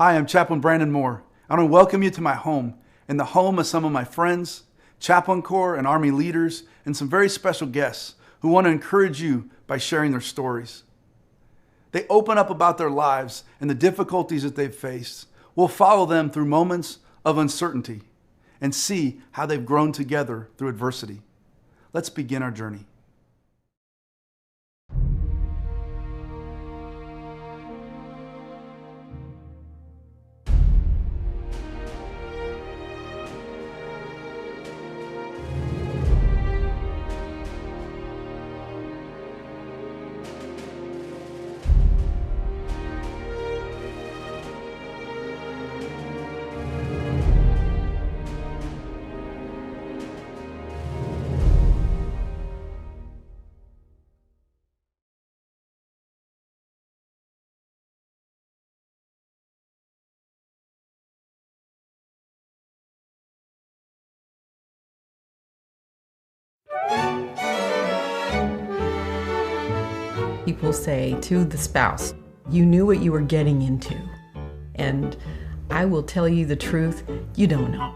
Hi, I'm Chaplain Brandon Moore. I want to welcome you to my home and the home of some of my friends, Chaplain Corps and Army leaders, and some very special guests who want to encourage you by sharing their stories. They open up about their lives and the difficulties that they've faced. We'll follow them through moments of uncertainty and see how they've grown together through adversity. Let's begin our journey. People say to the spouse, you knew what you were getting into. And I will tell you the truth, you don't know.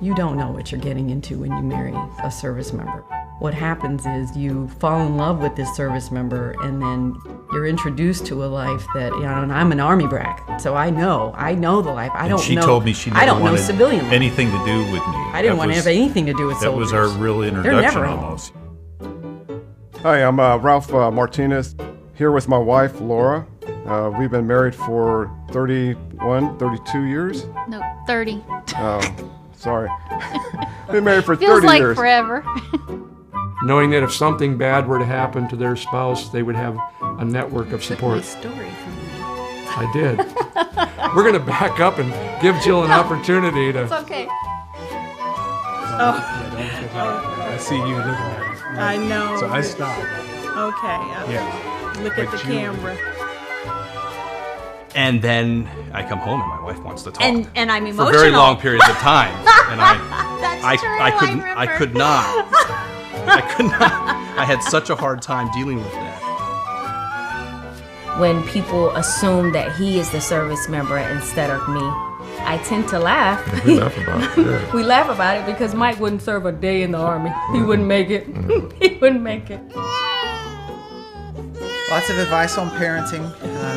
You don't know what you're getting into when you marry a service member. What happens is you fall in love with this service member and then you're introduced to a life that, and I'm an Army brat, so I know the life. She told me she never wanted civilian life. anything to do with me. I didn't want to have anything to do with soldiers. That was our real introduction almost. Hi, I'm Ralph Martinez, here with my wife, Laura. We've been married for 32 years. No, 30. Oh, sorry. Been married for 30 Feels like years. forever. Knowing that if something bad were to happen to their spouse, they would have a network of support. Took my story from me. I did. We're going to back up and give Gill an opportunity to... It's okay. I see you looking at it. I know. So I stopped. Okay. Yeah. Look at the camera. And then I come home and my wife wants to talk. And I'm emotional. For very long periods of time. And That's true, I could not. I had such a hard time dealing with that. When people assume that he is the service member instead of me, I tend to laugh. We laugh about it. Yeah. We laugh about it because Mike wouldn't serve a day in the Army. He wouldn't make it. He wouldn't make it. Lots of advice on parenting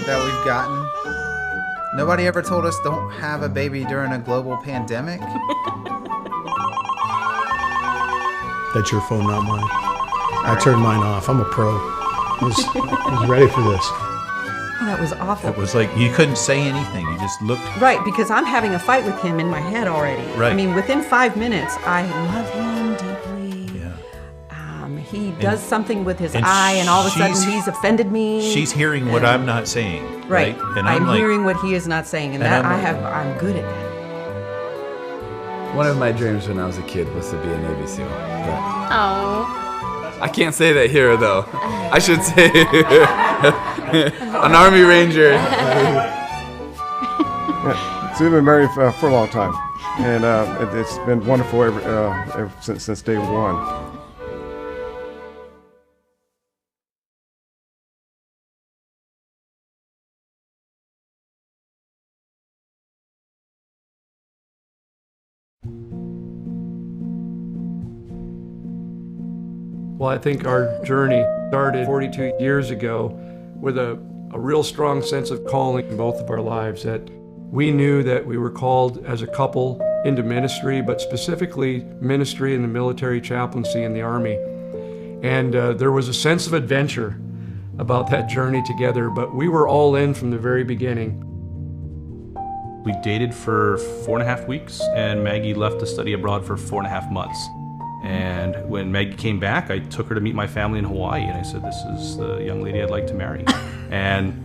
that we've gotten. Nobody ever told us don't have a baby during a global pandemic. That's your phone, not mine. I turned mine off. I'm a pro. I was ready for this. Oh, that was awful. It was like you couldn't say anything. You just looked. Right, because I'm having a fight with him in my head already. Right. I mean, within 5 minutes, I love him deeply. Yeah. He does something with his eye, and all of a sudden he's offended me. She's hearing what I'm not saying. Right. And I'm like, hearing what he is not saying, and that I'm good at that. One of my dreams when I was a kid was to be a Navy SEAL. Oh. I can't say that here, though. I should say an Army Ranger. So we've been married for a long time, and it's been wonderful ever since day one. Well, I think our journey started 42 years ago with a real strong sense of calling in both of our lives, that we knew that we were called as a couple into ministry, but specifically ministry in the military chaplaincy in the Army. And there was a sense of adventure about that journey together, but we were all in from the very beginning. We dated for 4.5 weeks, and Maggie left to study abroad for 4.5 months. And when Maggie came back, I took her to meet my family in Hawaii, and I said, this is the young lady I'd like to marry. And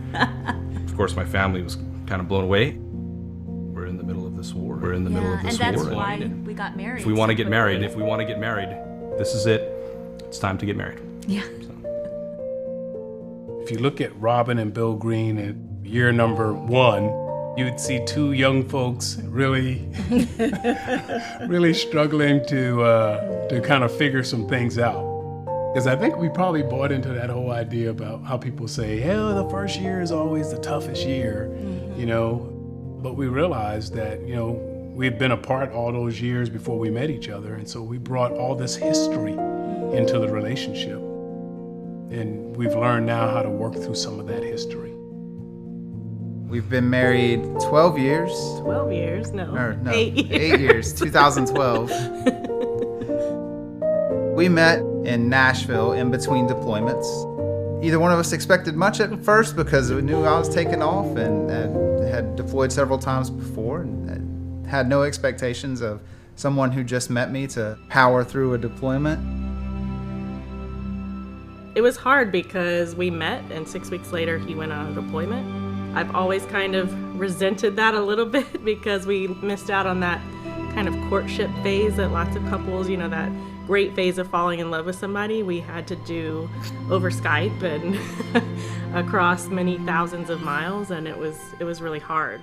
of course, my family was kind of blown away. We're in the middle of this war. We're in the middle of this war. And that's why we got married. If we want to get married, this is it. It's time to get married. Yeah. If you look at Robin and Bill Green at year number 1, you would see two young folks really struggling to kind of figure some things out. Because I think we probably bought into that whole idea about how people say, the first year is always the toughest year. You know, But we realized that, we'd been apart all those years before we met each other, and so we brought all this history into the relationship. And we've learned now how to work through some of that history. We've been married 12 years. 12 years? No. Or, no, 8 years. 8 years, 2012. We met in Nashville in between deployments. Either one of us expected much at first because we knew I was taking off and had deployed several times before and had no expectations of someone who just met me to power through a deployment. It was hard because we met and 6 weeks later he went on a deployment. I've always kind of resented that a little bit because we missed out on that kind of courtship phase that lots of couples, that great phase of falling in love with somebody we had to do over Skype and across many thousands of miles, and it was really hard.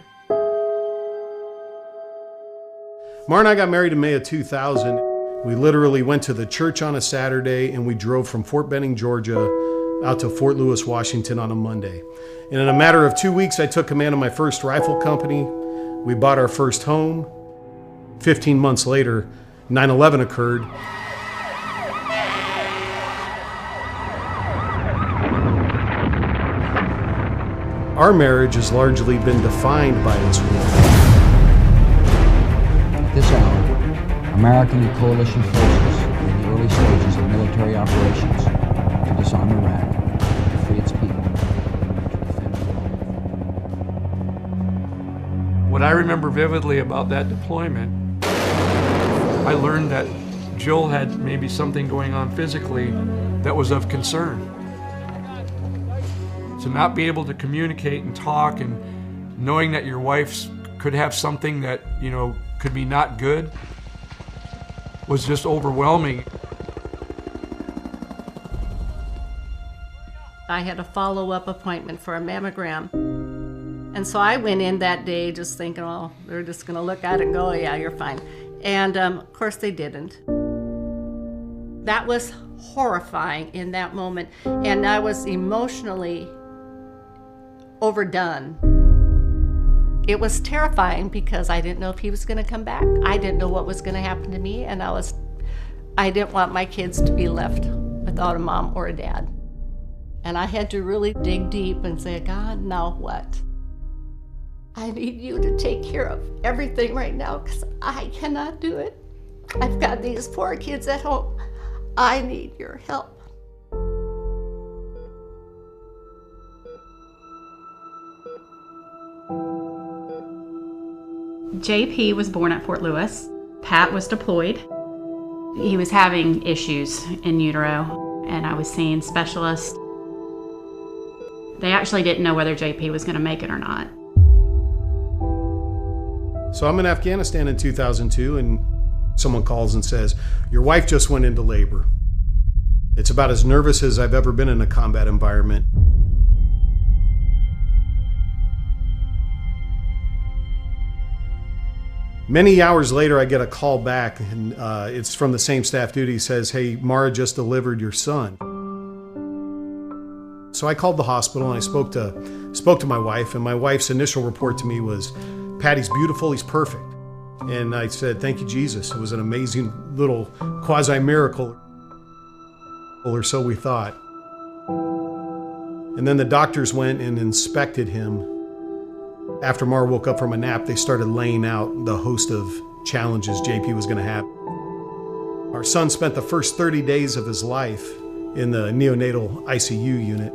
Mar and I got married in May of 2000. We literally went to the church on a Saturday and we drove from Fort Benning, Georgia out to Fort Lewis, Washington on a Monday. And in a matter of 2 weeks, I took command of my first rifle company. We bought our first home. 15 months later, 9/11 occurred. Our marriage has largely been defined by its war. At this hour, American and coalition forces are in the early stages of military operations to disarm Iraq, to free its people, to defend the world. What I remember vividly about that deployment, I learned that Gill had maybe something going on physically that was of concern. To not be able to communicate and talk and knowing that your wife could have something that, could be not good was just overwhelming. I had a follow-up appointment for a mammogram. And so I went in that day just thinking, oh, they're just gonna look at it and go, oh, yeah, you're fine. And of course they didn't. That was horrifying in that moment. And I was emotionally overdone. It was terrifying because I didn't know if he was gonna come back. I didn't know what was gonna happen to me, and I didn't want my kids to be left without a mom or a dad. And I had to really dig deep and say, God, now what? I need you to take care of everything right now because I cannot do it. I've got these 4 kids at home. I need your help. JP was born at Fort Lewis. Pat was deployed. He was having issues in utero, and I was seeing specialists. They actually didn't know whether JP was going to make it or not. So I'm in Afghanistan in 2002, and someone calls and says, your wife just went into labor. It's about as nervous as I've ever been in a combat environment. Many hours later, I get a call back, and it's from the same staff duty. He says, hey, Mara just delivered your son. So I called the hospital and I spoke to my wife, and my wife's initial report to me was, Patty's beautiful, he's perfect. And I said, thank you, Jesus. It was an amazing little quasi-miracle, or so we thought. And then the doctors went and inspected him. After Mara woke up from a nap, they started laying out the host of challenges JP was going to have. Our son spent the first 30 days of his life in the neonatal ICU unit.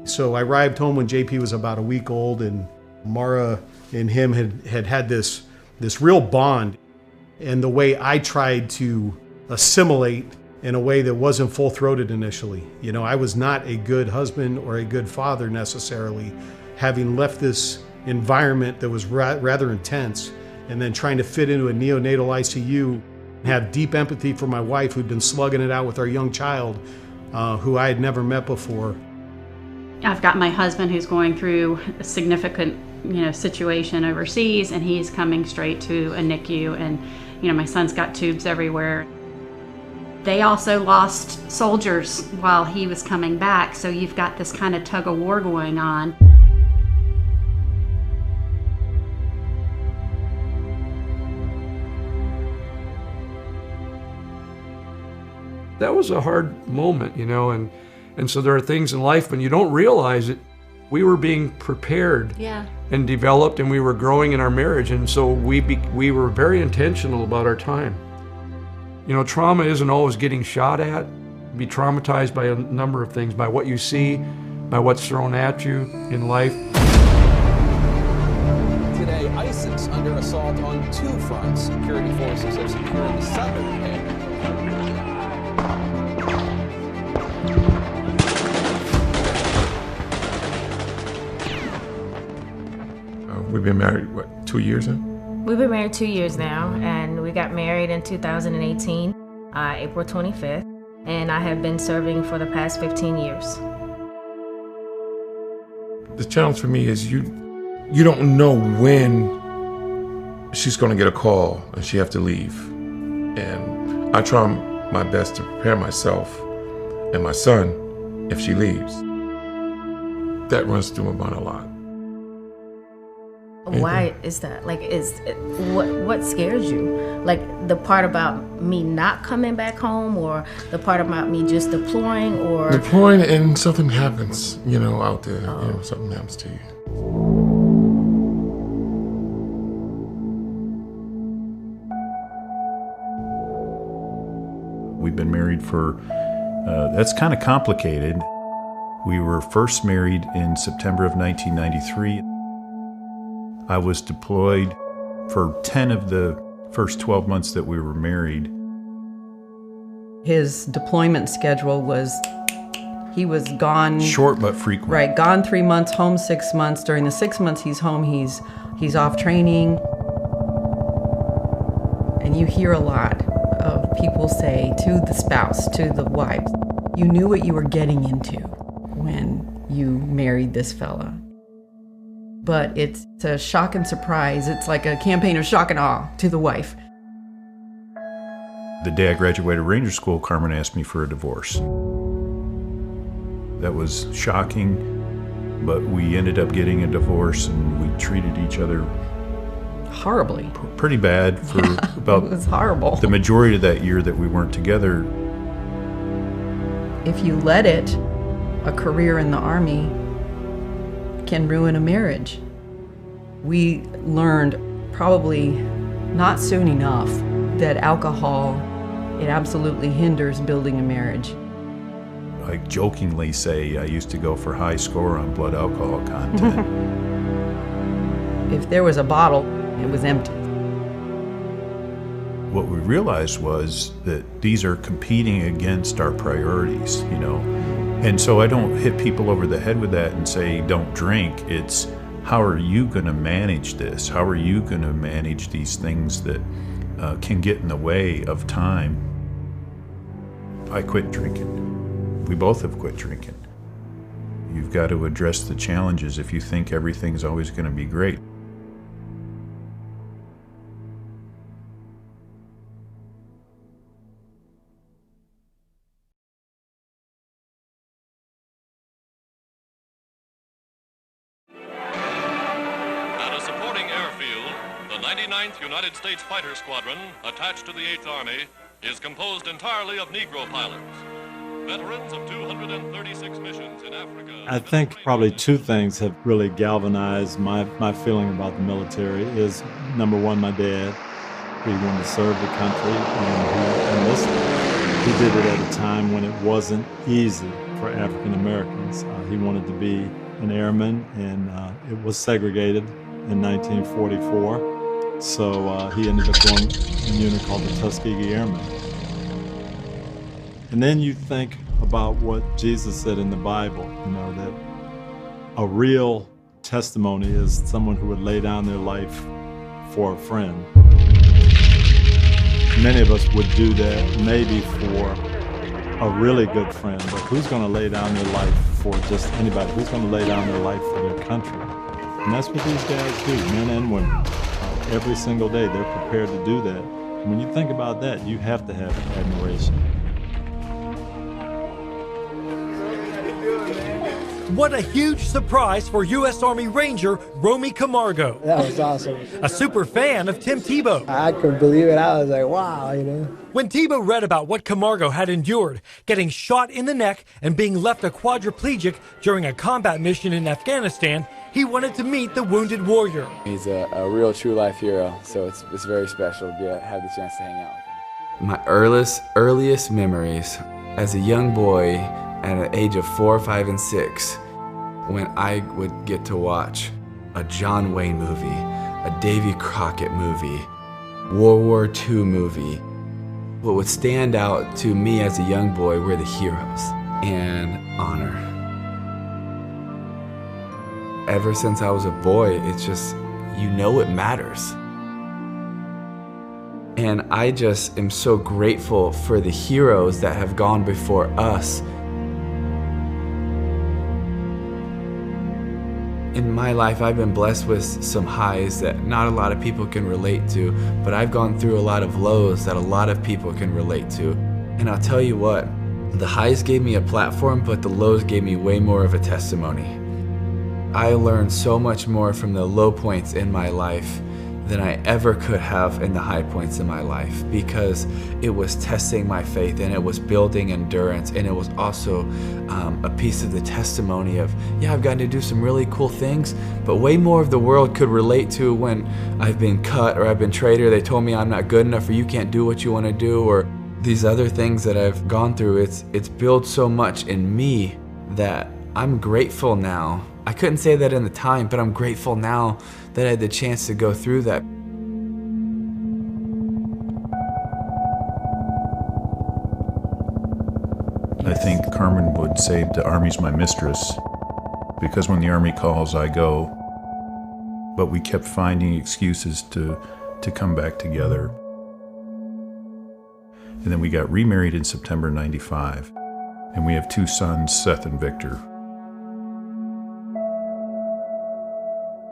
So I arrived home when JP was about a week old, and Mara and him had this real bond. And the way I tried to assimilate in a way that wasn't full-throated initially. I was not a good husband or a good father necessarily, having left this environment that was rather intense, and then trying to fit into a neonatal ICU, have deep empathy for my wife who'd been slugging it out with our young child, who I had never met before. I've got my husband who's going through a significant, situation overseas, and he's coming straight to a NICU, and, my son's got tubes everywhere. They also lost soldiers while he was coming back, so you've got this kind of tug of war going on. That was a hard moment, you know, and so there are things in life when you don't realize it. We were being prepared and developed, and we were growing in our marriage, and so we were very intentional about our time. You know, trauma isn't always getting shot at. Be traumatized by a number of things, by what you see, by what's thrown at you in life. Today, ISIS under assault on two fronts. Security forces have secured the southern end. We've been married, what, 2 years now? We've been married 2 years now, and we got married in 2018, April 25th, and I have been serving for the past 15 years. The challenge for me is you don't know when she's going to get a call and she have to leave. And I try my best to prepare myself and my son if she leaves. That runs through my mind a lot. Why is that? Like, what scares you? Like the part about me not coming back home, or the part about me just deploying, or deploying and something happens, you know, out there. Oh. You know, something happens to you. We've been married for, that's kind of complicated. We were first married in September of 1993. I was deployed for 10 of the first 12 months that we were married. His deployment schedule was, he was gone. Short but frequent. Right, gone 3 months, home 6 months. During the 6 months he's home, he's off training. And you hear a lot of people say to the spouse, to the wife, you knew what you were getting into when you married this fella. But it's a shock and surprise. It's like a campaign of shock and awe to the wife. The day I graduated Ranger School, Carmen asked me for a divorce. That was shocking, but we ended up getting a divorce, and we treated each other horribly. Pretty bad for about it was horrible. The majority of that year that we weren't together. If you let it, a career in the Army can ruin a marriage. We learned probably not soon enough that alcohol, it absolutely hinders building a marriage. I jokingly say I used to go for high score on blood alcohol content. If there was a bottle, it was empty. What we realized was that these are competing against our priorities, you know. And so I don't hit people over the head with that and say, don't drink. It's, how are you going to manage this? How are you going to manage these things that can get in the way of time? I quit drinking. We both have quit drinking. You've got to address the challenges if you think everything's always going to be great. United States Fighter Squadron, attached to the 8th Army, is composed entirely of Negro pilots. Veterans of 236 missions in Africa. I think probably two things have really galvanized my feeling about the military is, number one, my dad. He wanted to serve the country, and he enlisted. He did it at a time when it wasn't easy for African Americans. He wanted to be an airman, and it was segregated in 1944. So he ended up going in a unit called the Tuskegee Airmen. And then you think about what Jesus said in the Bible, you know, that a real testimony is someone who would lay down their life for a friend. Many of us would do that maybe for a really good friend, but who's going to lay down their life for just anybody? Who's going to lay down their life for their country? And that's what these guys do, men and women. Every single day, they're prepared to do that. And when you think about that, you have to have admiration. What a huge surprise for U.S. Army Ranger Romy Camargo. That was awesome. A super fan of Tim Tebow. I couldn't believe it. I was like, wow, you know. When Tebow read about what Camargo had endured, getting shot in the neck and being left a quadriplegic during a combat mission in Afghanistan, he wanted to meet the wounded warrior. He's a real true life hero, so it's very special to have the chance to hang out with him. My earliest memories as a young boy at an age of 4, 5, and 6, when I would get to watch a John Wayne movie, a Davy Crockett movie, World War II movie. What would stand out to me as a young boy were the heroes and honor. Ever since I was a boy, it's just, you know it matters. And I just am so grateful for the heroes that have gone before us. In my life, I've been blessed with some highs that not a lot of people can relate to, but I've gone through a lot of lows that a lot of people can relate to. And I'll tell you what, the highs gave me a platform, but the lows gave me way more of a testimony. I learned so much more from the low points in my life than I ever could have in the high points in my life, because it was testing my faith and it was building endurance, and it was also a piece of the testimony of, yeah, I've gotten to do some really cool things, but way more of the world could relate to when I've been cut or I've been traded, or they told me I'm not good enough or you can't do what you want to do, or these other things that I've gone through. It's built so much in me that I'm grateful now. I couldn't say that in the time, but I'm grateful now that I had the chance to go through that. I think Carmen would say, the Army's my mistress, because when the Army calls, I go. But we kept finding excuses to come back together. And then we got remarried in September '95, and we have 2 sons, Seth and Victor.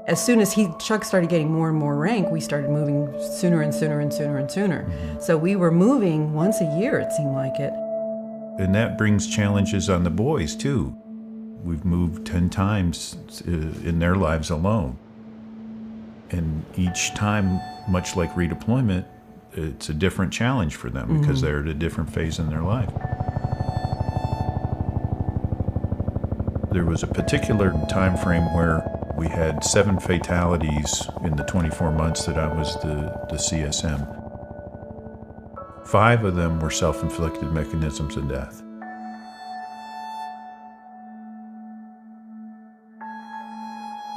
As soon as Chuck started getting more and more rank, we started moving sooner and sooner and sooner and sooner. Mm-hmm. So we were moving once a year, it seemed like it. And that brings challenges on the boys, too. We've moved 10 times in their lives alone. And each time, much like redeployment, it's a different challenge for them because they're at a different phase in their life. There was a particular time frame where we had 7 fatalities in the 24 months that I was the CSM. 5 of them were self-inflicted mechanisms of death.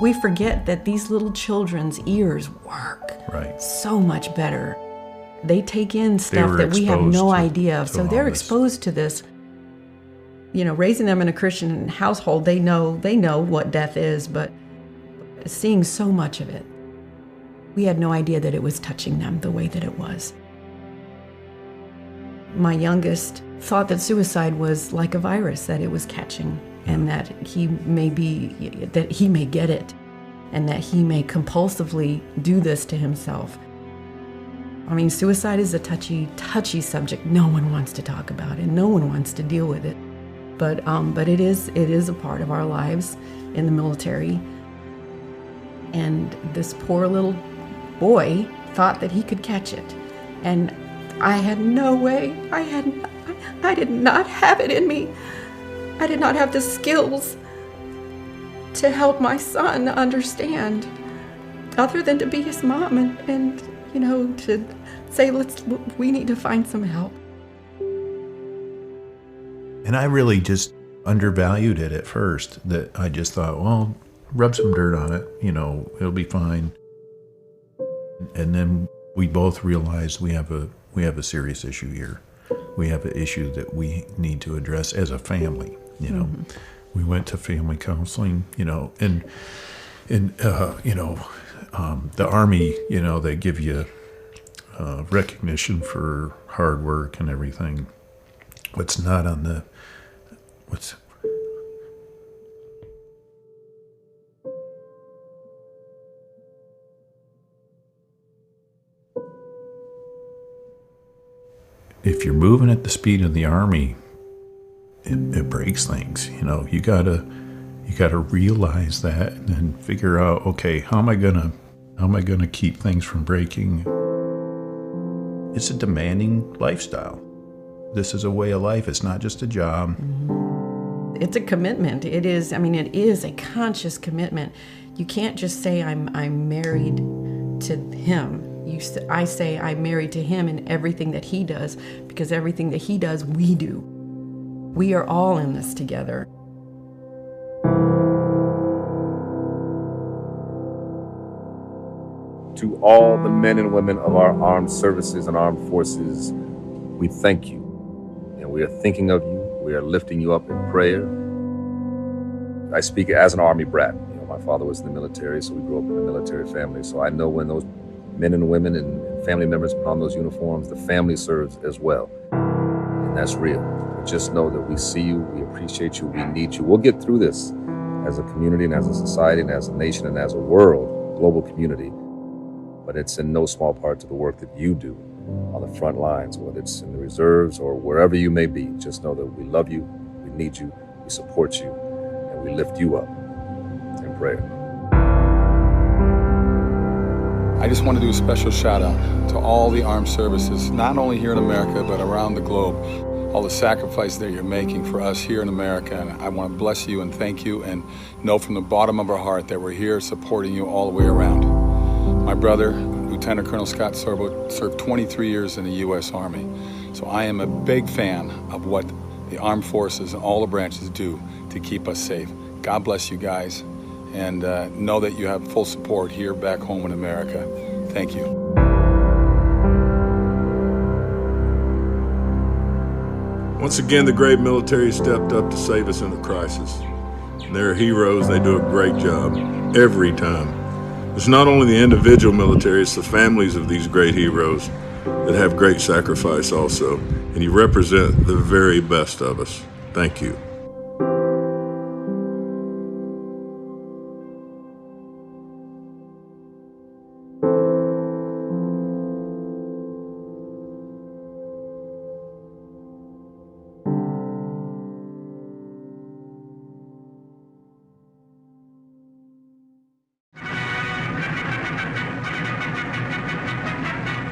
We forget that these little children's ears work so much better. They take in stuff that we have no idea of. So they're exposed to this. You know, raising them in a Christian household, they know what death is, but seeing so much of it, we had no idea that it was touching them the way that it was. My youngest thought that suicide was like a virus, that it was catching, and that he may get it, and that he may compulsively do this to himself. I mean, suicide is a touchy subject. No one wants to talk about it. No one wants to deal with it. But it is a part of our lives in the military. And this poor little boy thought that he could catch it. And I had no way. I did not have it in me. I did not have the skills to help my son understand, other than to be his mom and you know, to say, we need to find some help. And I really just undervalued it at first, that I just thought, well, rub some dirt on it, you know, it'll be fine. And then we both realized we have a serious issue here. We have an issue that we need to address as a family, you know. We went to family counseling, you know, and you know, the Army, you know, they give you recognition for hard work and everything. What's not on the, if you're moving at the speed of the Army, it breaks things. You know, you gotta You got to realize that and then figure out, okay, how am I gonna keep things from breaking? It's a demanding lifestyle. This is a way of life. It's not just a job. It's a commitment. It is a conscious commitment. You can't just say I'm married to him. I say I'm married to him in everything that he does, because everything that he does, we do. We are all in this together. To all the men and women of our armed services and armed forces, we thank you. And we are thinking of you. We are lifting you up in prayer. I speak as an Army brat. You know, my father was in the military, so we grew up in a military family. So I know when those men and women and family members put on those uniforms, the family serves as well. And that's real. But just know that we see you, we appreciate you, we need you. We'll get through this as a community and as a society and as a nation and as a world, global community. But it's in no small part to the work that you do on the front lines, whether it's in the reserves or wherever you may be. Just know that we love you, we need you, we support you, and we lift you up in prayer. I just want to do a special shout out to all the armed services, not only here in America, but around the globe. All the sacrifice that you're making for us here in America. And I want to bless you and thank you and know from the bottom of our heart that we're here supporting you all the way around. My brother, Lieutenant Colonel Scott Sorbo, served 23 years in the U.S. Army. So I am a big fan of what the armed forces and all the branches do to keep us safe. God bless you guys, and know that you have full support here back home in America. Thank you. Once again, the great military stepped up to save us in the crisis. They're heroes. They do a great job every time. It's not only the individual military, it's the families of these great heroes that have great sacrifice also. And you represent the very best of us. Thank you.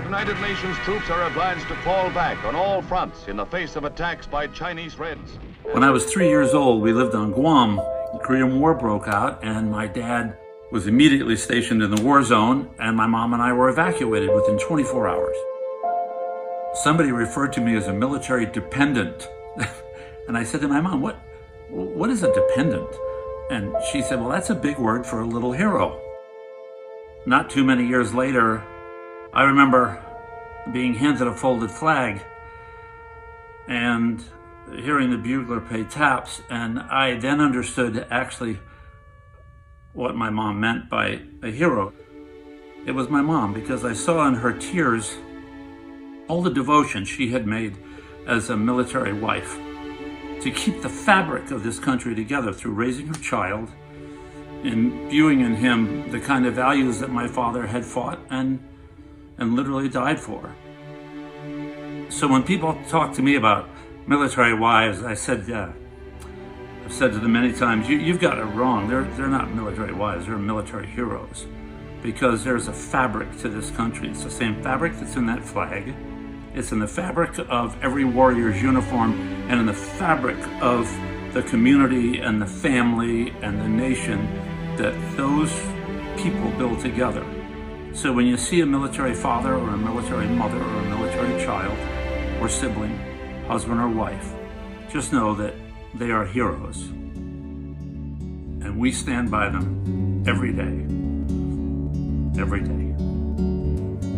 United Nations troops are obliged to fall back on all fronts in the face of attacks by Chinese Reds. When I was 3 years old, we lived on Guam. The Korean War broke out, and my dad was immediately stationed in the war zone, and my mom and I were evacuated within 24 hours. Somebody referred to me as a military dependent. And I said to my mom, what is a dependent? And she said, well, that's a big word for a little hero. Not too many years later, I remember being handed a folded flag and hearing the bugler play taps, and I then understood actually what my mom meant by a hero. It was my mom, because I saw in her tears all the devotion she had made as a military wife to keep the fabric of this country together through raising her child, imbuing in him the kind of values that my father had fought and literally died for. So when people talk to me about military wives, I said, I've said to them many times, you've got it wrong. They're not military wives, they're military heroes. Because there's a fabric to this country. It's the same fabric that's in that flag. It's in the fabric of every warrior's uniform, and in the fabric of the community and the family and the nation that those people build together. So when you see a military father or a military mother or a military child or sibling, husband or wife, just know that they are heroes. And we stand by them every day. Every day.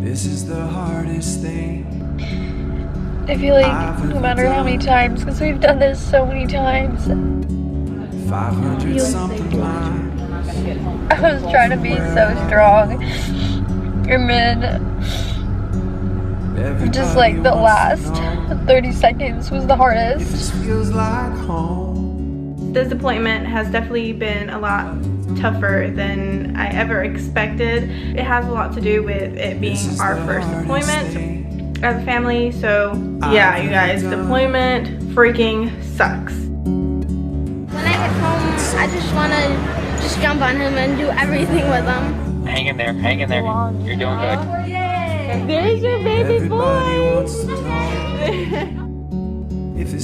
This is the hardest thing. I feel like no matter how many times, because we've done this so many times, 500 something miles. I was trying to be so strong. And then, just like the last 30 seconds was the hardest. This deployment has definitely been a lot tougher than I ever expected. It has a lot to do with it being our first deployment as a family. So yeah, you guys, deployment freaking sucks. When I get home, I just want to just jump on him and do everything with him. Hang in there, hang in there. You're doing good. There's your baby boy.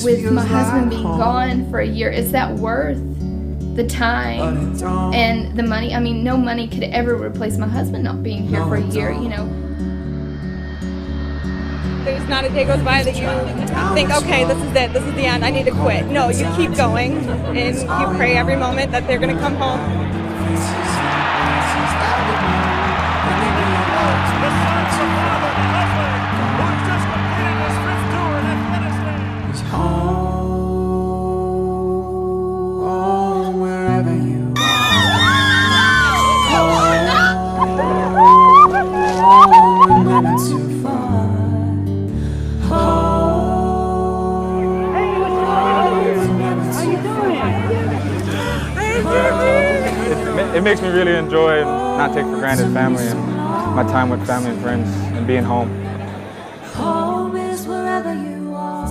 With my husband being gone for a year, is that worth the time and the money? I mean, no money could ever replace my husband not being here for a year, you know. There's not a day goes by that you think, okay, this is it, this is the end, I need to quit. No, you keep going, and you pray every moment that they're going to come home. It makes me really enjoy and not take for granted family and my time with family and friends and being home. Home is wherever you are.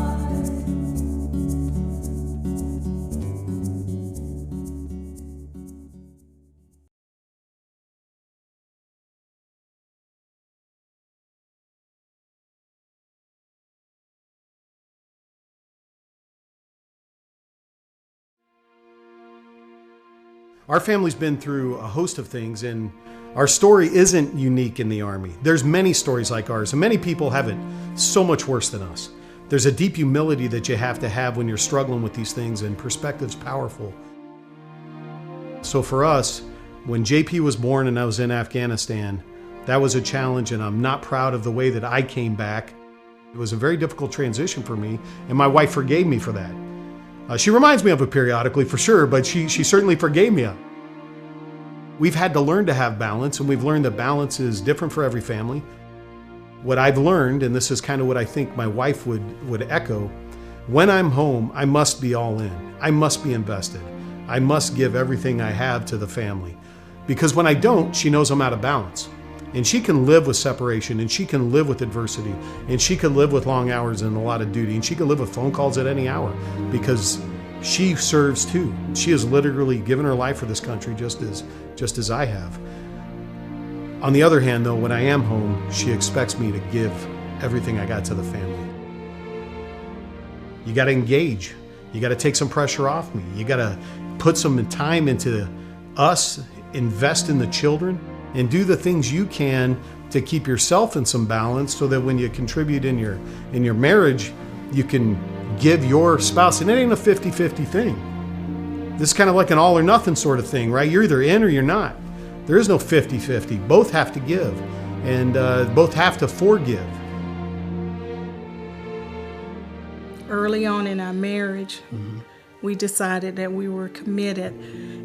Our family's been through a host of things, and our story isn't unique in the Army. There's many stories like ours, and many people have it so much worse than us. There's a deep humility that you have to have when you're struggling with these things, and perspective's powerful. So for us, when JP was born and I was in Afghanistan, that was a challenge, and I'm not proud of the way that I came back. It was a very difficult transition for me, and my wife forgave me for that. She reminds me of it periodically, for sure, but she certainly forgave me. We've had to learn to have balance, and we've learned that balance is different for every family. What I've learned, and this is kind of what I think my wife would echo, when I'm home, I must be all in. I must be invested. I must give everything I have to the family. Because when I don't, she knows I'm out of balance. And she can live with separation, and she can live with adversity, and she can live with long hours and a lot of duty, and she can live with phone calls at any hour, because she serves too. She has literally given her life for this country just as I have. On the other hand, though, when I am home, she expects me to give everything I got to the family. You got to engage. You got to take some pressure off me. You got to put some time into us, invest in the children, and do the things you can to keep yourself in some balance, so that when you contribute in your marriage, you can give your spouse, and it ain't a 50-50 thing. This is kind of like an all or nothing sort of thing, right? You're either in or you're not. There is no 50-50. Both have to give, and both have to forgive. Early on in our marriage, we decided that we were committed,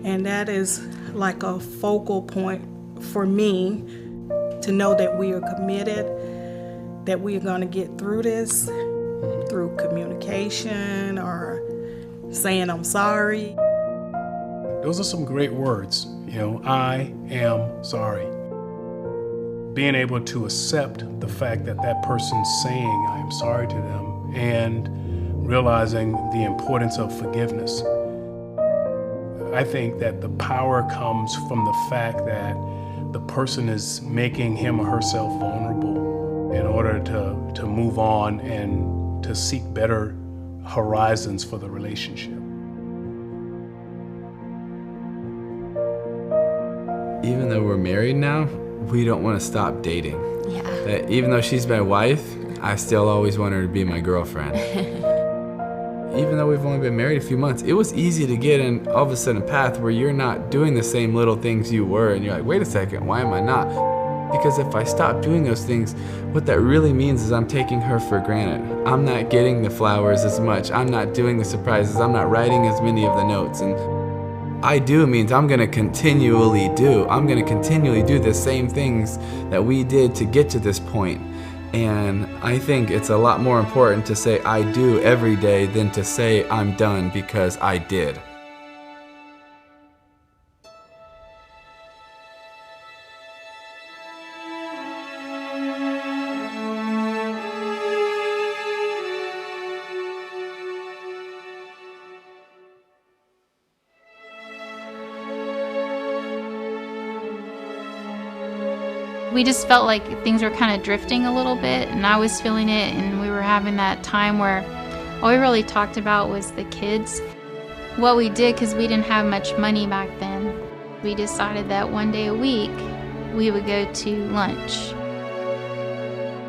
and that is like a focal point for me to know that we are committed, that we are going to get through this through communication or saying I'm sorry. Those are some great words. You know, I am sorry. Being able to accept the fact that that person's saying I am sorry to them, and realizing the importance of forgiveness. I think that the power comes from the fact that the person is making him or herself vulnerable in order to move on and to seek better horizons for the relationship. Even though we're married now, we don't want to stop dating. Yeah. That even though she's my wife, I still always want her to be my girlfriend. Even though we've only been married a few months, it was easy to get in all of a sudden a path where you're not doing the same little things you were, and you're like, wait a second, why am I not? Because if I stop doing those things, what that really means is I'm taking her for granted. I'm not getting the flowers as much. I'm not doing the surprises. I'm not writing as many of the notes. And I do means I'm gonna continually do the same things that we did to get to this point. And I think it's a lot more important to say I do every day than to say I'm done because I did. We just felt like things were kind of drifting a little bit, and I was feeling it, and we were having that time where all we really talked about was the kids. What we did, because we didn't have much money back then, we decided that one day a week we would go to lunch.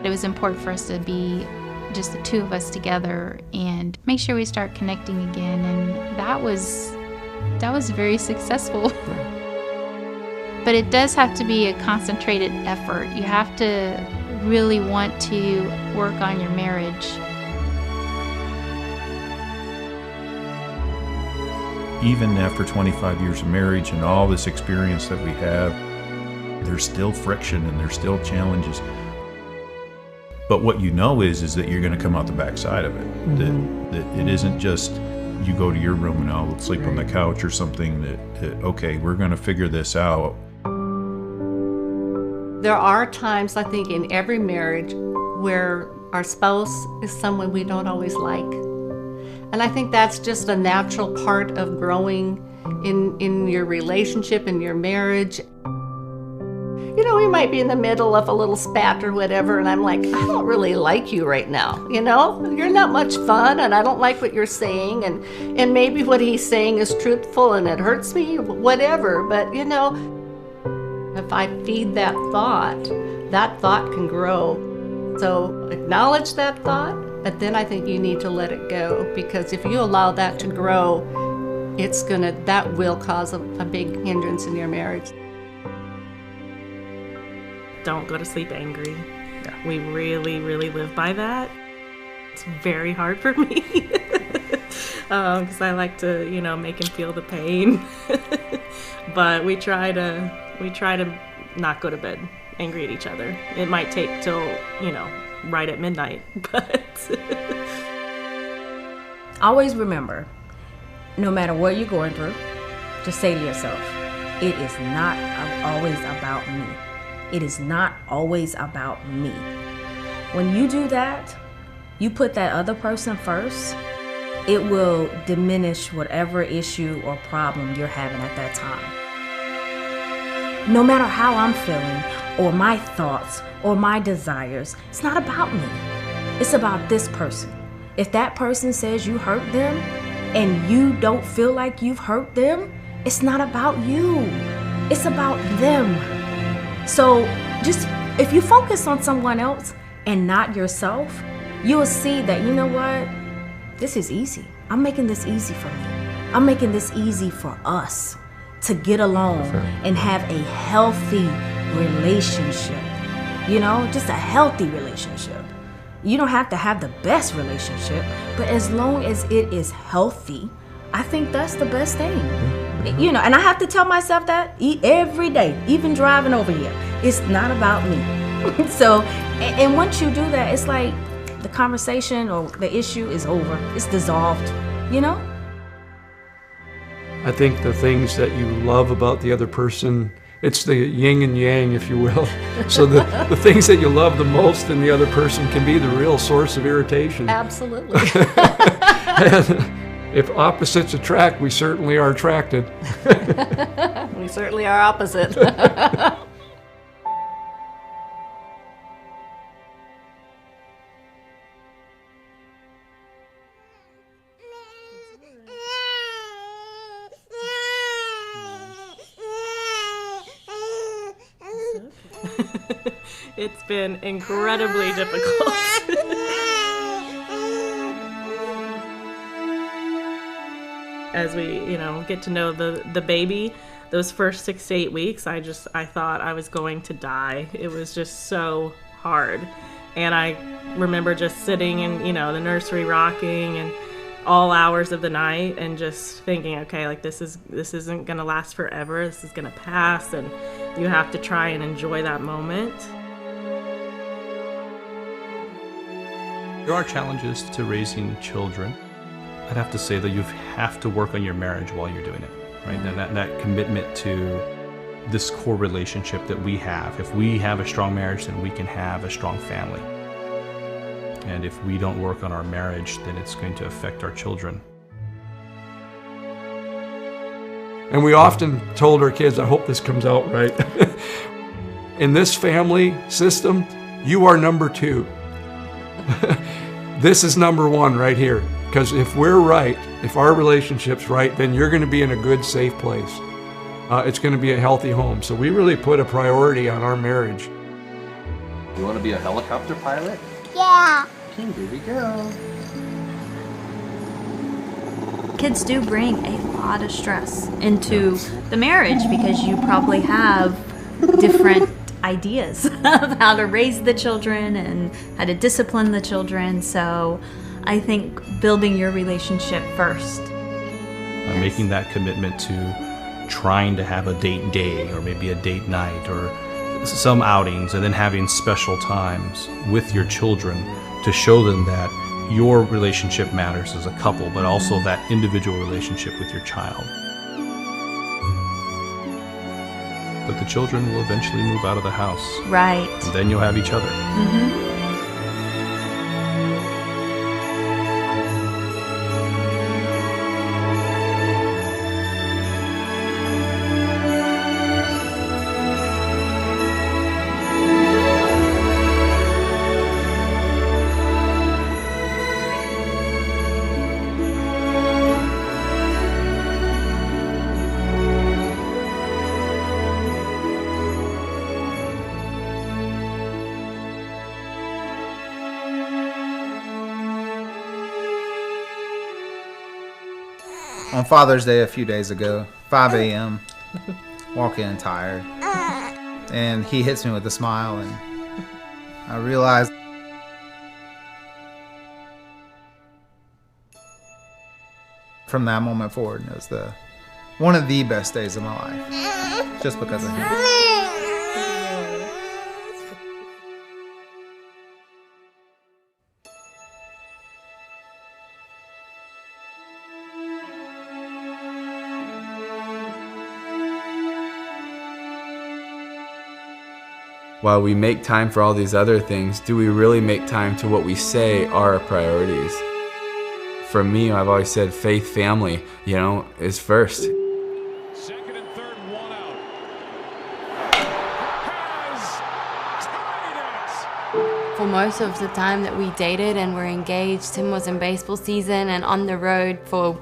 It was important for us to be just the two of us together and make sure we start connecting again, and that was very successful. But it does have to be a concentrated effort. You have to really want to work on your marriage. Even after 25 years of marriage and all this experience that we have, there's still friction and there's still challenges. But what you know is that you're going to come out the backside of it. That it isn't just you go to your room and I'll sleep on the couch or something, that okay, we're going to figure this out. There are times, I think, in every marriage where our spouse is someone we don't always like. And I think that's just a natural part of growing in your relationship, in your marriage. You know, we might be in the middle of a little spat or whatever, and I'm like, I don't really like you right now, you know? You're not much fun, and I don't like what you're saying, and maybe what he's saying is truthful and it hurts me, whatever, but you know, if I feed that thought can grow. So acknowledge that thought, but then I think you need to let it go, because if you allow that to grow, that will cause a big hindrance in your marriage. Don't go to sleep angry. We really, really live by that. It's very hard for me because I like to, you know, make him feel the pain. But we try to not go to bed angry at each other. It might take till, you know, right at midnight, but always remember, no matter what you're going through, just say to yourself, it is not always about me. It is not always about me. When you do that, you put that other person first, it will diminish whatever issue or problem you're having at that time. No matter how I'm feeling, or my thoughts, or my desires, it's not about me. It's about this person. If that person says you hurt them, and you don't feel like you've hurt them, it's not about you. It's about them. So just, if you focus on someone else and not yourself, you will see that, you know what? This is easy. I'm making this easy for me. I'm making this easy for us to get along and have a healthy relationship. You know, just a healthy relationship. You don't have to have the best relationship, but as long as it is healthy, I think that's the best thing. You know, and I have to tell myself that every day, even driving over here. It's not about me. So, and once you do that, it's like the conversation or the issue is over. It's dissolved, you know? I think the things that you love about the other person, it's the yin and yang, if you will. So the things that you love the most in the other person can be the real source of irritation. Absolutely. And if opposites attract, we certainly are attracted. We certainly are opposite. It's been incredibly difficult. As we, you know, get to know the baby, those first 6 to 8 weeks, I thought I was going to die. It was just so hard. And I remember just sitting in, you know, the nursery rocking and all hours of the night and just thinking, okay, like this isn't gonna last forever. This is gonna pass, and you have to try and enjoy that moment. There are challenges to raising children. I'd have to say that you have to work on your marriage while you're doing it, right? And that commitment to this core relationship that we have. If we have a strong marriage, then we can have a strong family. And if we don't work on our marriage, then it's going to affect our children. And we often told our kids, I hope this comes out right, in this family system, you are number 2. This is number 1 right here. Because if we're right, if our relationship's right, then you're going to be in a good, safe place. It's going to be a healthy home. So we really put a priority on our marriage. You want to be a helicopter pilot? Yeah. Okay, here we go. Kids do bring a lot of stress into the marriage because you probably have different ideas of how to raise the children and how to discipline the children. So I think building your relationship first. Making that commitment to trying to have a date day or maybe a date night or some outings, and then having special times with your children to show them that your relationship matters as a couple, but also that individual relationship with your child. But the children will eventually move out of the house. Right. And then you'll have each other. Mm-hmm. On Father's Day a few days ago, 5 a.m., walk in tired, and he hits me with a smile, and I realized from that moment forward, it was one of the best days of my life, just because of him. While we make time for all these other things, do we really make time to what we say are our priorities? For me, I've always said faith, family, is first. Second and third, one out. For most of the time that we dated and were engaged, Tim was in baseball season and on the road for,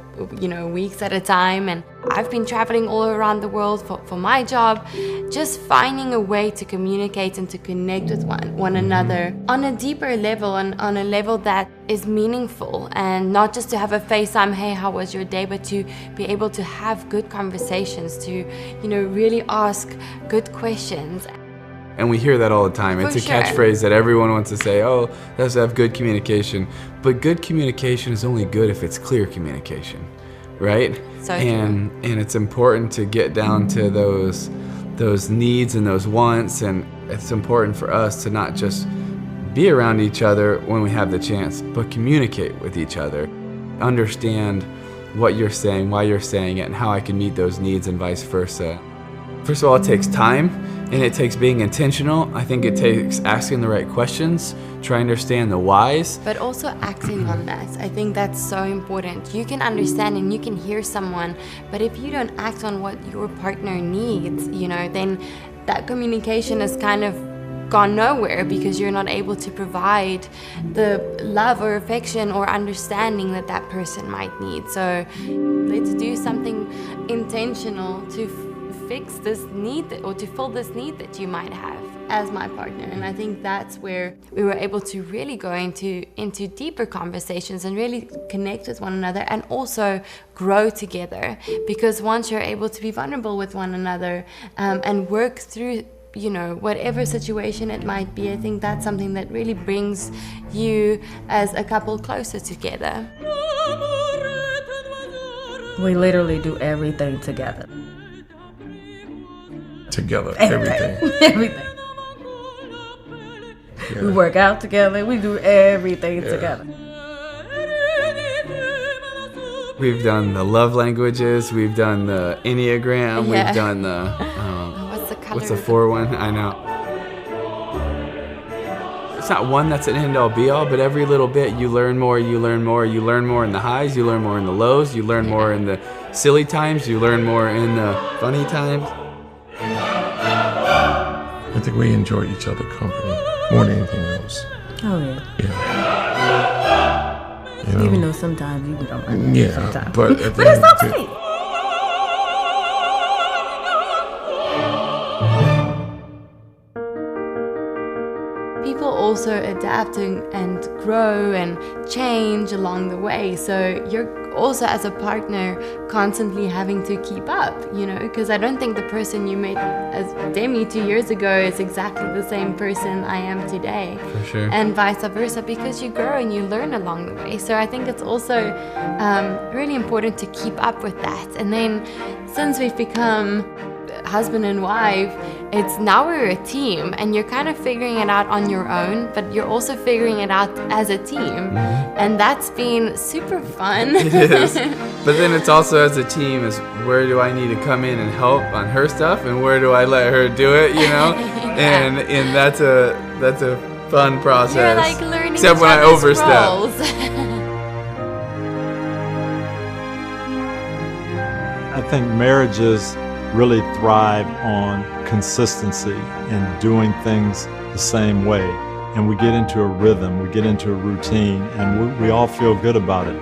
weeks at a time. And I've been traveling all around the world for my job, just finding a way to communicate and to connect with one another on a deeper level and on a level that is meaningful, and not just to have a FaceTime, hey, how was your day, but to be able to have good conversations, to, really ask good questions. And we hear that all the time. It's a catchphrase that everyone wants to say, oh, let's have good communication. But good communication is only good if it's clear communication, right? So and it's important to get down to those needs and those wants, and it's important for us to not just be around each other when we have the chance, but communicate with each other. Understand what you're saying, why you're saying it, and how I can meet those needs and vice versa. First of all, it takes time, and it takes being intentional. I think it takes asking the right questions, trying to understand the whys. But also acting on that. I think that's so important. You can understand and you can hear someone, but if you don't act on what your partner needs, then that communication is kind of gone nowhere, because you're not able to provide the love or affection or understanding that person might need. So let's do something intentional to fix this need or to fill this need that you might have as my partner. And I think that's where we were able to really go into deeper conversations and really connect with one another, and also grow together. Because once you're able to be vulnerable with one another and work through whatever situation it might be, I think that's something that really brings you as a couple closer together. We literally do everything together. Everything. Everything. Yeah. We work out together. We do everything together. We've done the love languages. We've done the Enneagram. Yeah. We've done the what's the 4-1? I know. It's not one that's an end all be all, but every little bit you learn more. You learn more. You learn more in the highs. You learn more in the lows. You learn more in the silly times. You learn more in the funny times. I think we enjoy each other's company more than anything else. Oh, yeah. Yeah. You know? Even though sometimes you don't like Yeah, sometimes. but But it's okay. People also adapt and grow and change along the way. So you're also, as a partner, constantly having to keep up, you know, because I don't think the person you met as Demi 2 years ago is exactly the same person I am today. For sure. And vice versa, because you grow and you learn along the way. So I think it's also really important to keep up with that. And then since we've become husband and wife, it's now we're a team, and you're kind of figuring it out on your own, but you're also figuring it out as a team. And that's been super fun. It is. But then it's also, as a team, is where do I need to come in and help on her stuff, and where do I let her do it, you know? Yeah. And that's a fun process. You're like learning except each when I other's overstep. roles. I think marriages really thrive on consistency and doing things the same way. And we get into a rhythm, we get into a routine, and we all feel good about it.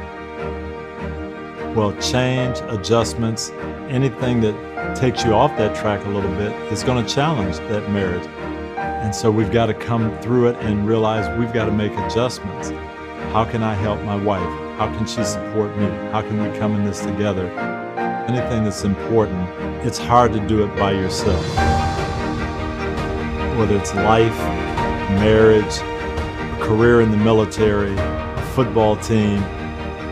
Well, change, adjustments, anything that takes you off that track a little bit is going to challenge that marriage. And so we've got to come through it and realize we've got to make adjustments. How can I help my wife? How can she support me? How can we come in this together? Anything that's important, it's hard to do it by yourself. Whether it's life, marriage, a career in the military, a football team,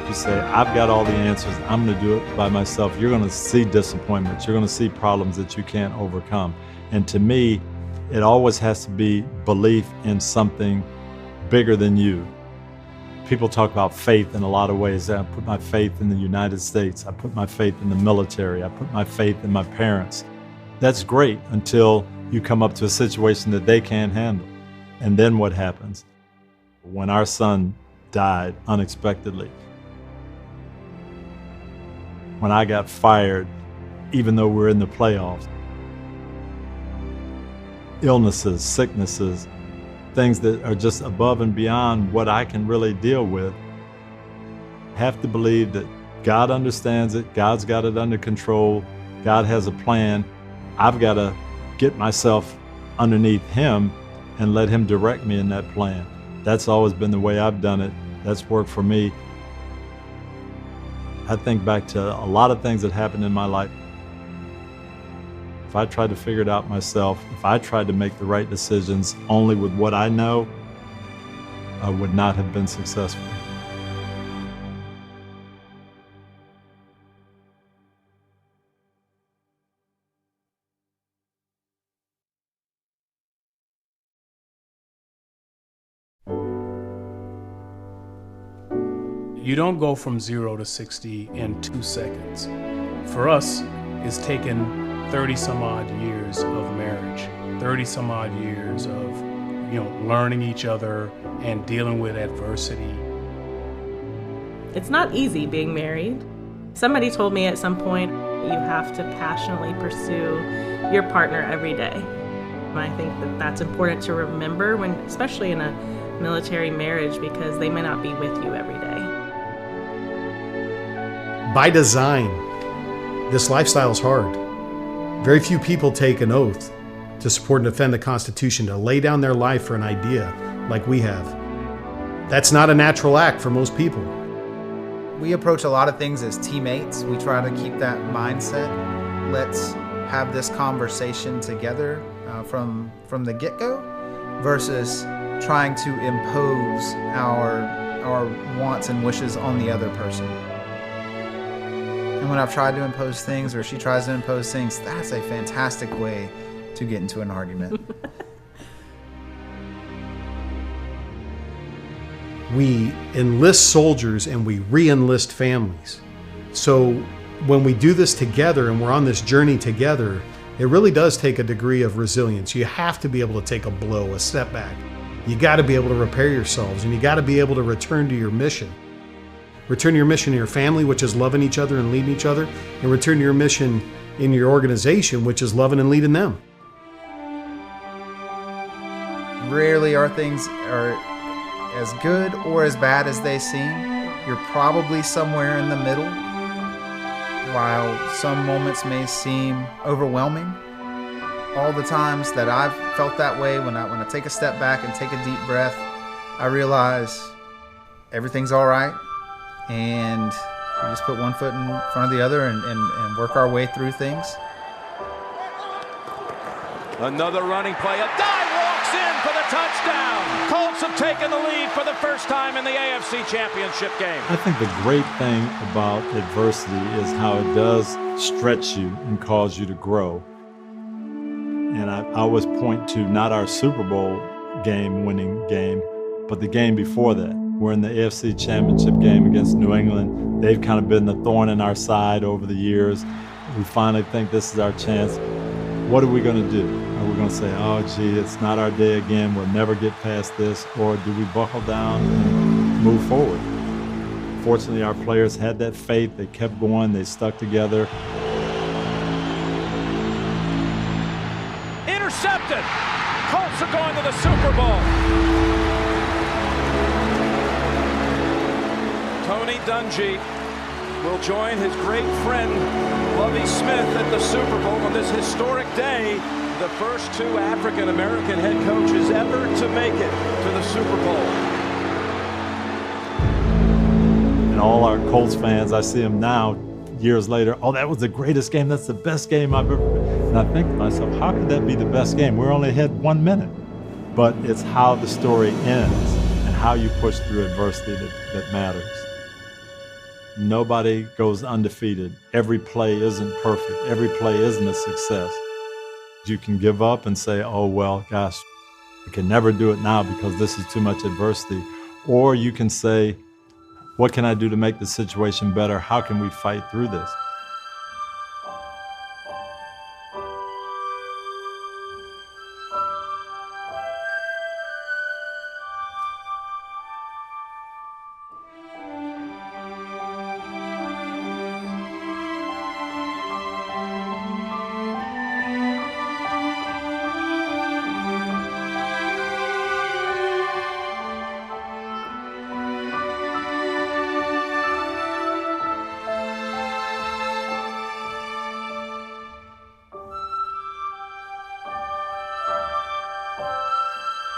you say, I've got all the answers, I'm going to do it by myself. You're going to see disappointments. You're going to see problems that you can't overcome. And to me, it always has to be belief in something bigger than you. People talk about faith in a lot of ways. I put my faith in the United States. I put my faith in the military. I put my faith in my parents. That's great until you come up to a situation that they can't handle. And then what happens? When our son died unexpectedly, when I got fired, even though we're in the playoffs, illnesses, sicknesses, things that are just above and beyond what I can really deal with. Have to believe that God understands it, God's got it under control, God has a plan. I've got to get myself underneath Him and let Him direct me in that plan. That's always been the way I've done it. That's worked for me. I think back to a lot of things that happened in my life. If I tried to figure it out myself, if I tried to make the right decisions only with what I know, I would not have been successful. You don't go from 0 to 60 in 2 seconds. For us, it's taken 30 some odd years of marriage, 30 some odd years of, learning each other and dealing with adversity. It's not easy being married. Somebody told me at some point, you have to passionately pursue your partner every day. And I think that that's important to remember when, especially in a military marriage, because they may not be with you every day. By design, this lifestyle is hard. Very few people take an oath to support and defend the Constitution, to lay down their life for an idea like we have. That's not a natural act for most people. We approach a lot of things as teammates. We try to keep that mindset. Let's have this conversation together from the get-go versus trying to impose our wants and wishes on the other person. And when I've tried to impose things or she tries to impose things, that's a fantastic way to get into an argument. We enlist soldiers and we re-enlist families. So when we do this together and we're on this journey together, it really does take a degree of resilience. You have to be able to take a blow, a step back. You got to be able to repair yourselves, and you got to be able to return to your mission. Return to your mission in your family, which is loving each other and leading each other, and return to your mission in your organization, which is loving and leading them. rarely are things are as good or as bad as they seem. You're probably somewhere in the middle. While some moments may seem overwhelming, all the times that I've felt that way, when I take a step back and take a deep breath, I realize everything's all right, and we just put one foot in front of the other and work our way through things. Another running play. A dive walks in for the touchdown. Colts have taken the lead for the first time in the AFC Championship game. I think the great thing about adversity is how it does stretch you and cause you to grow. And I always point to not our Super Bowl winning game, but the game before that. We're in the AFC Championship game against New England. They've kind of been the thorn in our side over the years. We finally think this is our chance. What are we going to do? Are we going to say, oh, gee, it's not our day again, we'll never get past this? Or do we buckle down and move forward? Fortunately, our players had that faith. They kept going. They stuck together. Intercepted. Colts are going to the Super Bowl. Tony Dungy will join his great friend Lovie Smith at the Super Bowl on this historic day. The first two African-American head coaches ever to make it to the Super Bowl. And all our Colts fans, I see them now, years later, oh, that was the greatest game. That's the best game I've ever. And I think to myself, how could that be the best game? We only had 1 minute. But it's how the story ends and how you push through adversity that matters. Nobody goes undefeated. Every play isn't perfect. Every play isn't a success. You can give up and say, oh, well, gosh, I can never do it now because this is too much adversity. Or you can say, what can I do to make the situation better? How can we fight through this?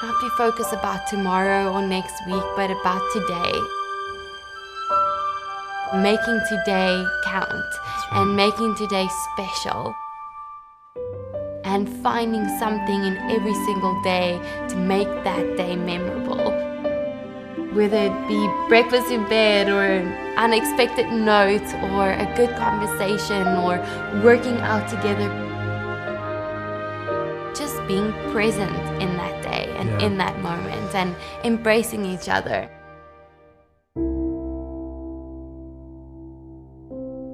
Not to focus about tomorrow or next week, but about today. Making today count and making today special. And finding something in every single day to make that day memorable. Whether it be breakfast in bed or an unexpected note or a good conversation or working out together. Just being present in that day and in that moment and embracing each other.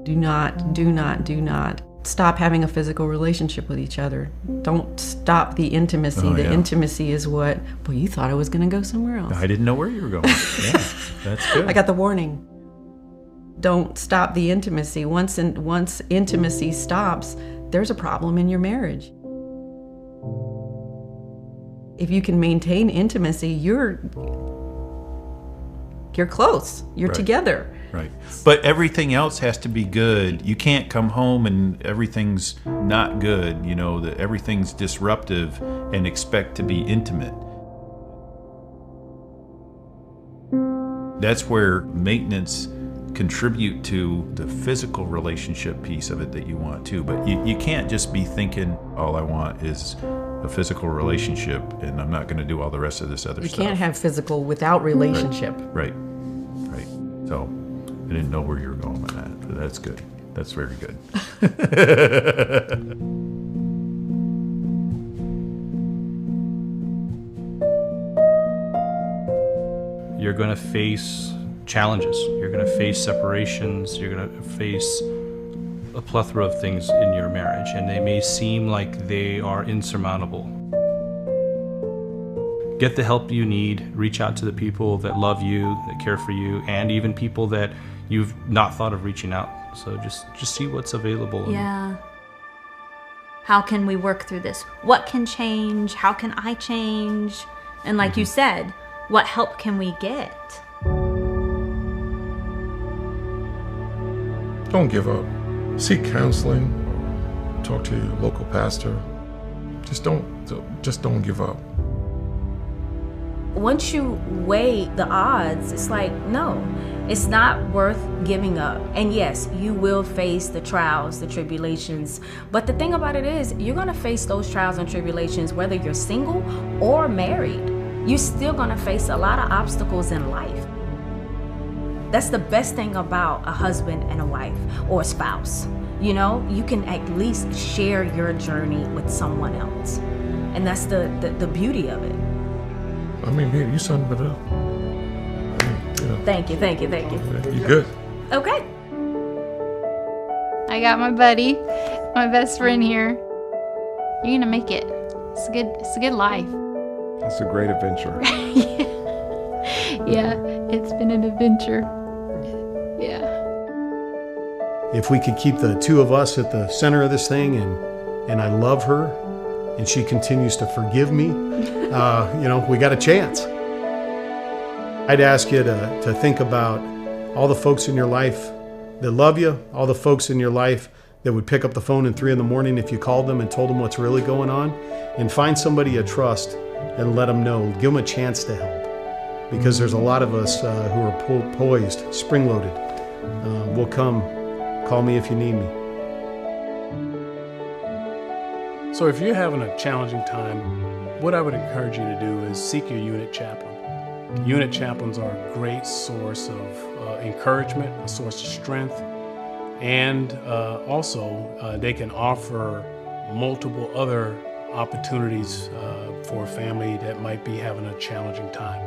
Do not stop having a physical relationship with each other. Don't stop the intimacy. The intimacy is what, well, you thought I was going to go somewhere else. I didn't know where you were going. Yeah, that's good. I got the warning. Don't stop the intimacy. Once intimacy stops, there's a problem in your marriage. If you can maintain intimacy, you're close. You're together. Right. But everything else has to be good. You can't come home and everything's not good, you know, that everything's disruptive and expect to be intimate. That's where maintenance contribute to the physical relationship piece of it that you want too. But you can't just be thinking, all I want is a physical relationship and I'm not going to do all the rest of this other stuff. You can't have physical without relationship. Right. So I didn't know where you were going with that, but that's good. That's very good. You're going to face challenges. You're going to face separations. You're going to face a plethora of things in your marriage, and they may seem like they are insurmountable. Get the help you need. Reach out to the people that love you, that care for you, and even people that you've not thought of reaching out. So just see what's available. Yeah. How can we work through this? What can change? How can I change? And like you said, what help can we get? Don't give up. Seek counseling. Talk to your local pastor. Just don't give up. Once you weigh the odds, it's like, no, it's not worth giving up. And yes, you will face the trials, the tribulations. But the thing about it is, you're gonna face those trials and tribulations whether you're single or married. You're still gonna face a lot of obstacles in life. That's the best thing about a husband and a wife or a spouse. You know, you can at least share your journey with someone else. And that's the beauty of it. I mean, man, you summed it up. Thank you. You good. Okay. I got my buddy, my best friend here. You're gonna make it. It's a good life. It's a great adventure. Yeah, it's been an adventure. Yeah. If we could keep the two of us at the center of this thing, and I love her, and she continues to forgive me, we got a chance. I'd ask you to think about all the folks in your life that love you, all the folks in your life that would pick up the phone at 3 a.m. if you called them and told them what's really going on, and find somebody you trust and let them know. Give them a chance to help, because there's a lot of us who are poised, spring-loaded. We'll come. Call me if you need me. So if you're having a challenging time, what I would encourage you to do is seek your unit chaplain. Unit chaplains are a great source of encouragement, a source of strength, and also they can offer multiple other opportunities for a family that might be having a challenging time.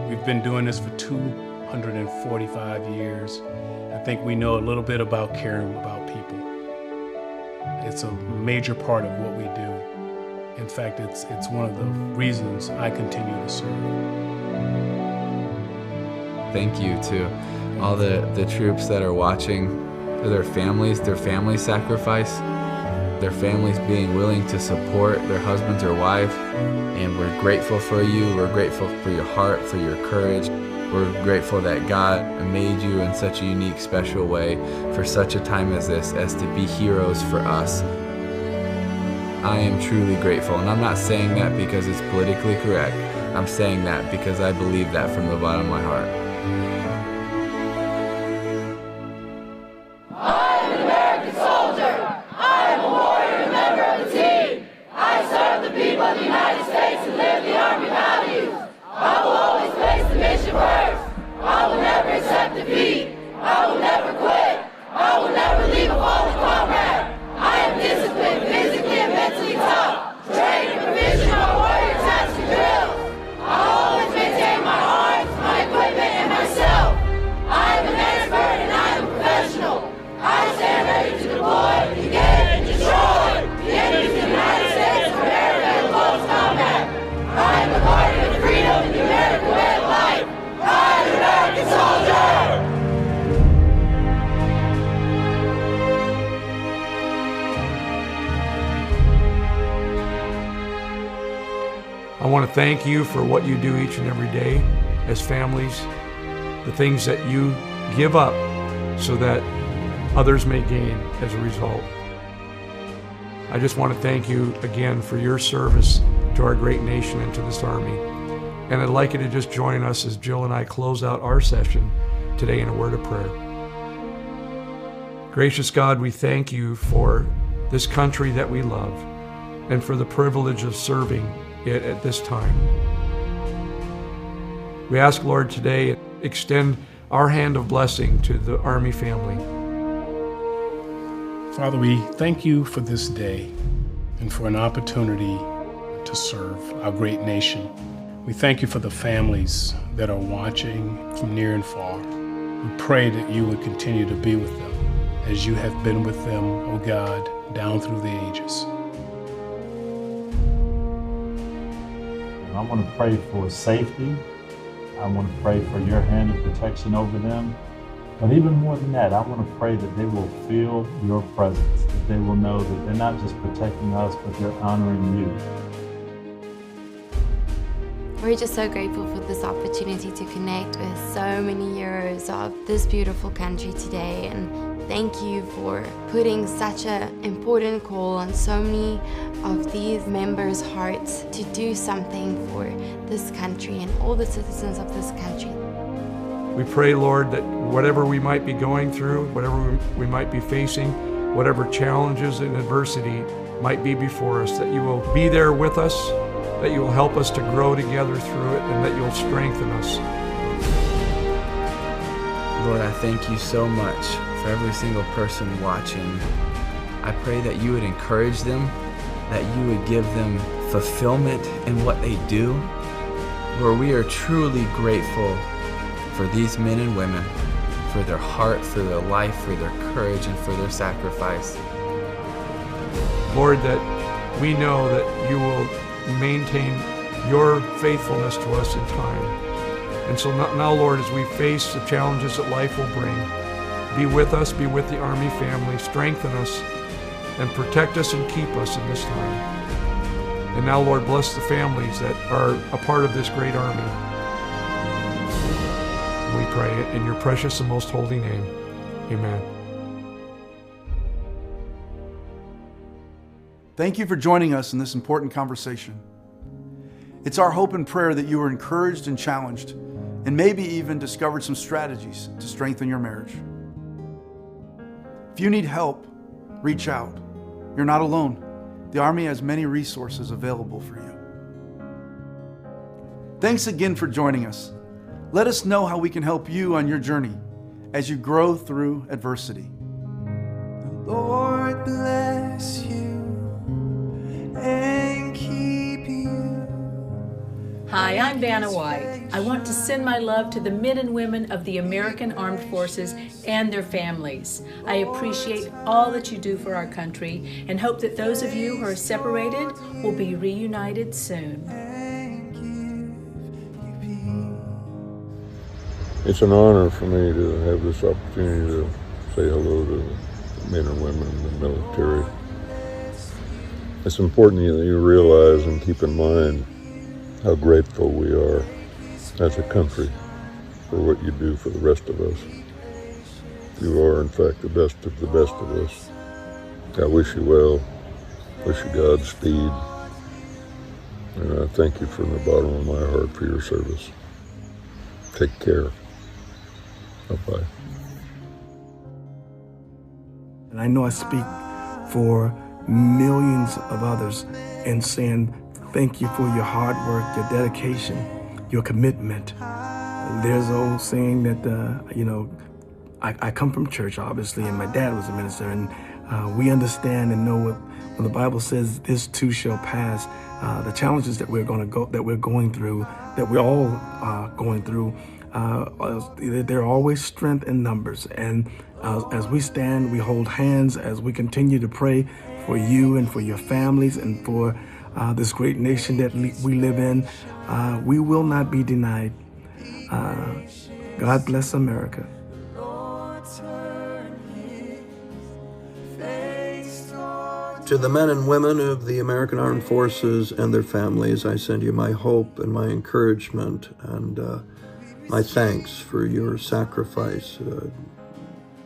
We've been doing this for 245 years. I think we know a little bit about caring about people. It's a major part of what we do. In fact, it's one of the reasons I continue to serve. Thank you to all the troops that are watching, their family sacrifice, their families being willing to support their husbands or wife. And we're grateful for you. We're grateful for your heart, for your courage. We're grateful that God made you in such a unique, special way for such a time as this, as to be heroes for us. I am truly grateful, and I'm not saying that because it's politically correct. I'm saying that because I believe that from the bottom of my heart. I am an American soldier. I am a warrior and a member of the team. I serve the people of the United States and live the Army values. I will always place the mission first. I will never accept defeat. I will never quit. I will never leave a fallen comrade. I am disciplined, physically and mentally tough, trained and proficient on warrior tasks and drills. I always maintain my arms, my equipment, and myself. I am an expert and I am a professional. I stand ready to deploy, engage, and destroy the enemies of the United States of America in close combat. I am the guardian of freedom and the American way of life. I am an American soldier. I want to thank you for what you do each and every day as families, the things that you give up so that others may gain as a result. I just want to thank you again for your service to our great nation and to this Army. And I'd like you to just join us as Jill and I close out our session today in a word of prayer. Gracious God, we thank you for this country that we love and for the privilege of serving it at this time. We ask, Lord, today, extend our hand of blessing to the Army family. Father, we thank you for this day and for an opportunity to serve our great nation. We thank you for the families that are watching from near and far. We pray that you would continue to be with them as you have been with them, O God, down through the ages. I want to pray for safety. I want to pray for your hand of protection over them. But even more than that, I want to pray that they will feel your presence, that they will know that they're not just protecting us, but they're honoring you. We're just so grateful for this opportunity to connect with so many heroes of this beautiful country today, and thank you for putting such an important call on so many of these members' hearts to do something for this country and all the citizens of this country. We pray, Lord, that whatever we might be going through, whatever we might be facing, whatever challenges and adversity might be before us, that you will be there with us, that you will help us to grow together through it, and that you'll strengthen us. Lord, I thank you so much for every single person watching. I pray that you would encourage them, that you would give them fulfillment in what they do. Lord, we are truly grateful for these men and women, for their heart, for their life, for their courage, and for their sacrifice. Lord, that we know that you will maintain your faithfulness to us in time. And so now, Lord, as we face the challenges that life will bring, be with us, be with the Army family, strengthen us, and protect us and keep us in this time. And now, Lord, bless the families that are a part of this great Army. We pray it in your precious and most holy name. Amen. Thank you for joining us in this important conversation. It's our hope and prayer that you were encouraged and challenged, and maybe even discovered some strategies to strengthen your marriage. If you need help, reach out. You're not alone. The Army has many resources available for you. Thanks again for joining us. Let us know how we can help you on your journey as you grow through adversity. The Lord bless you and keep you. Hi, I'm Vanna White. I want to send my love to the men and women of the American Armed Forces and their families. I appreciate all that you do for our country and hope that those of you who are separated will be reunited soon. It's an honor for me to have this opportunity to say hello to the men and women in the military. It's important that you realize and keep in mind how grateful we are as a country for what you do for the rest of us. You are, in fact, the best of us. I wish you well, wish you Godspeed, and I thank you from the bottom of my heart for your service. Take care. Bye-bye. And I know I speak for millions of others in saying thank you for your hard work, your dedication, your commitment. There's an old saying that, I come from church, obviously, and my dad was a minister, and we understand and know what when the Bible says this too shall pass. The challenges that we're going through, that we're all going through, there are always strength in numbers. And as we stand, we hold hands as we continue to pray for you and for your families and for this great nation that we live in. We will not be denied. God bless America. To the men and women of the American Armed Forces and their families, I send you my hope and my encouragement and my thanks for your sacrifice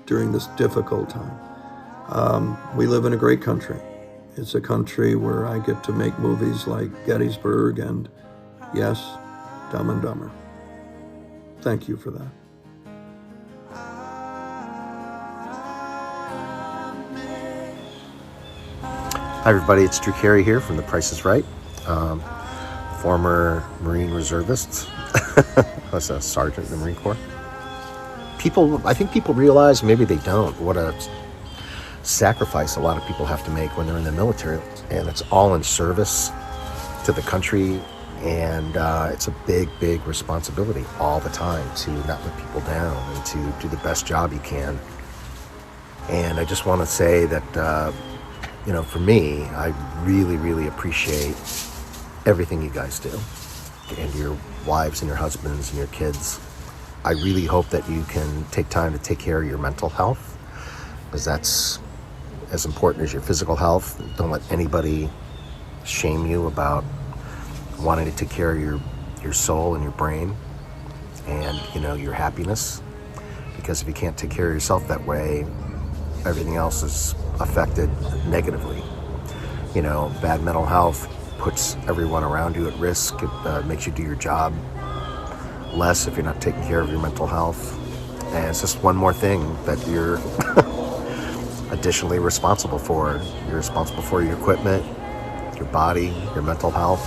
during this difficult time. We live in a great country. It's a country where I get to make movies like Gettysburg and, yes, Dumb and Dumber. Thank you for that. Hi everybody, it's Drew Carey here from The Price is Right. Former Marine reservist. I was a sergeant in the Marine Corps. I think people realize, maybe they don't, what a sacrifice a lot of people have to make when they're in the military. And it's all in service to the country. And it's a big, big responsibility all the time to not let people down and to do the best job you can. And I just want to say that, for me, I really, really appreciate everything you guys do, and your wives and your husbands and your kids. I really hope that you can take time to take care of your mental health, because that's as important as your physical health. Don't let anybody shame you about wanting to take care of your soul and your brain and, you know, your happiness. Because if you can't take care of yourself that way, everything else is affected negatively. You know, bad mental health puts everyone around you at risk. It makes you do your job less if you're not taking care of your mental health. And it's just one more thing that you're additionally responsible for. You're responsible for your equipment, your body, your mental health,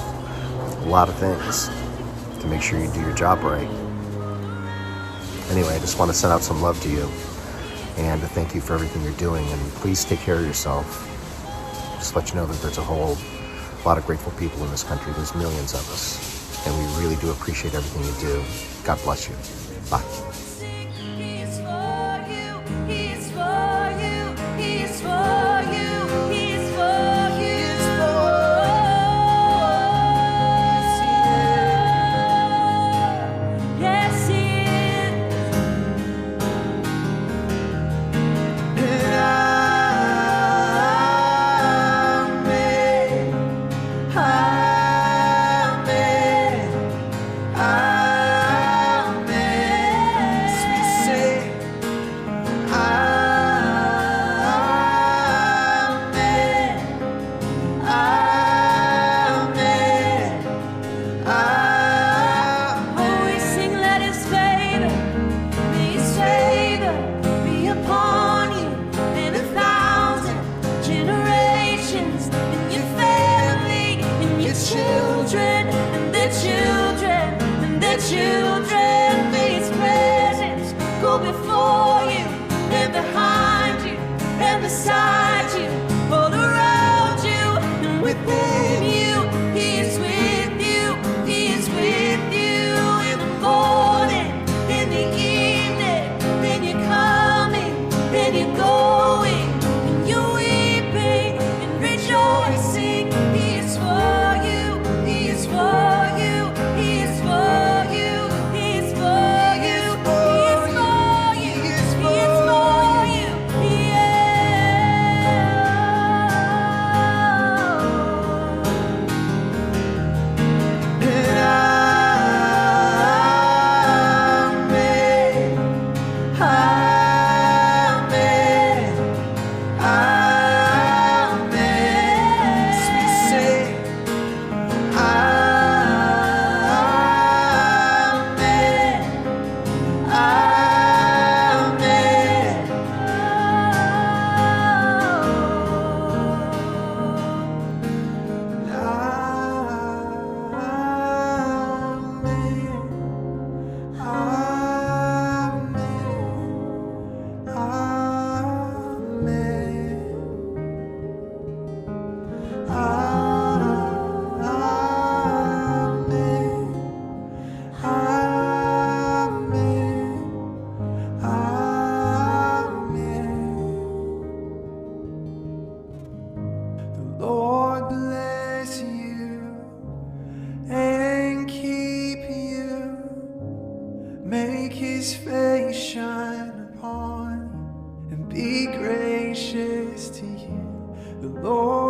a lot of things to make sure you do your job right. Anyway, I just want to send out some love to you and to thank you for everything you're doing, and please take care of yourself. Just let you know that there's a whole lot of grateful people in this country. There's millions of us, and we really do appreciate everything you do. God bless you. Bye. Be gracious to you, the Lord.